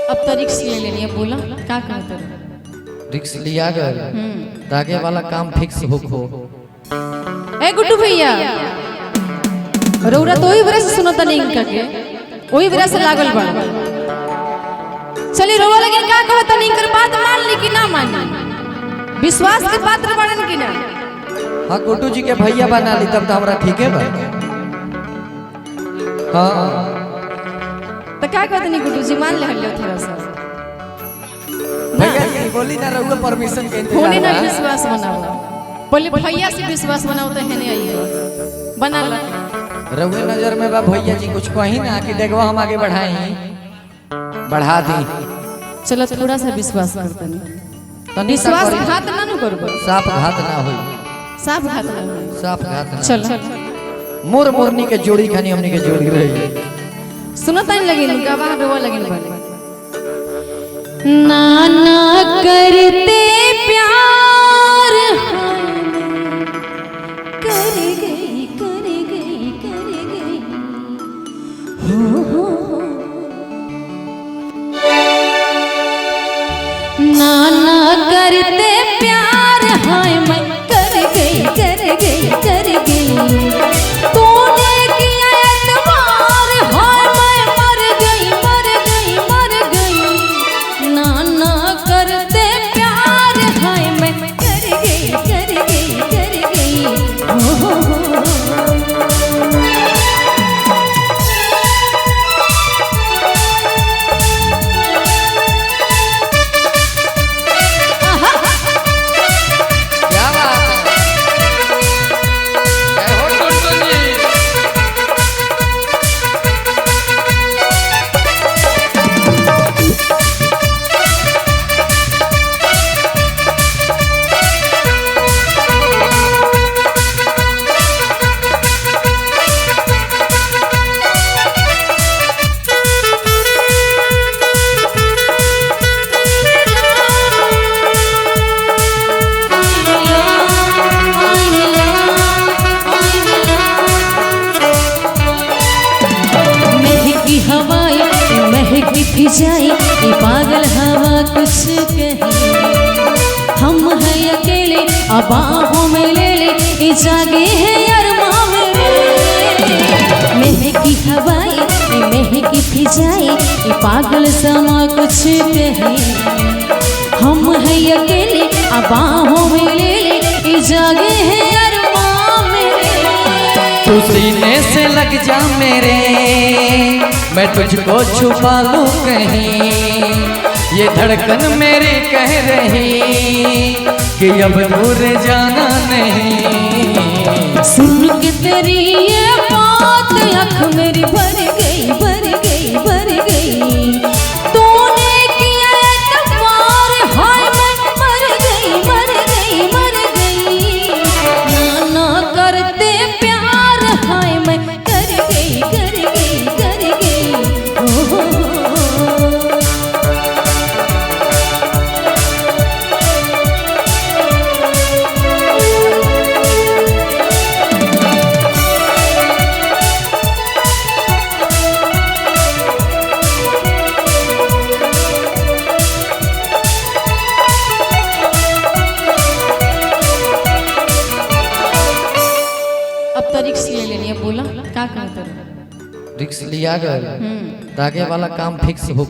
अब तो रिक्स ले लेनी है, बोला क्या कहते हैं? रिक्स लिया गया ताकि वाला काम फिक्स हो। ए गुड्डू भैया, रौरा तो वही वजह से सुनता नहीं इनका के, वही वजह से लागल बड़। चली रोवा लगे क्या कहता नहीं कर, बात मान ली कि ना मान ली, विश्वास के पात्र बनन कि ना? हाँ गुड्डू जी के भैया बना ली तब तो हमरा ठीक है बा। हाँ तो क्या कहते नहीं गुड्डू जी, मान ले हल्ले थोड़ा सा भैया जी बोली ना, रहुआ परमिशन के इंतजार होने ना विश्वास बनाओ, बोले भैया से विश्वास बनाओ तो है नहीं आई बना ला। रहुए नजर में बा भैया जी कुछ कहीं ना कि देखो हम आगे बढ़ाएं, बढ़ा दी। चलो थोड़ा सा विश्वास करते नहीं, विश्वास घात ना नु करबो, साफ घात ना होई, साफ घात ना होई, साफ घात ना। चल मोर मोरनी के जोड़ी खानी हमनी के जोड़ी रही। सुनो तन लगी इनका बाहर रोवा लगी बन नाना करते प्यार कर गई हो नाना करते प्यार हाय मैं कर गई तूने किया एतबार हाय मैं मर गई नाना करते प्यार हाय मैं कर गई हो जाए ये पागल हवा कुछ कहे, हम हैं अकेले अब बाहों में ले ले, ये जागे हैं अरमां में महकी हवाएं महकी फिजाएं, ये पागल समा कुछ कहे, हम हैं अकेले अब बाहों में ले ले, ये जागे हैं अरमां में। तू सीने से लग जा मेरे, मैं तुझको छुपा लूं कहीं, ये धड़कन मेरी कह रही कि अब दूर जाना नहीं। सुन के तेरी ये बात आँख मेरी भर गई तूने किया एतबार हाय मैं मर गई नाना करते प्यार हाय मैं कर गई अब तो रिक्स ले लेनी है, बोला क्या कहते हैं? रिक्स लिया गया ताकि वाला काम फिक्स हो।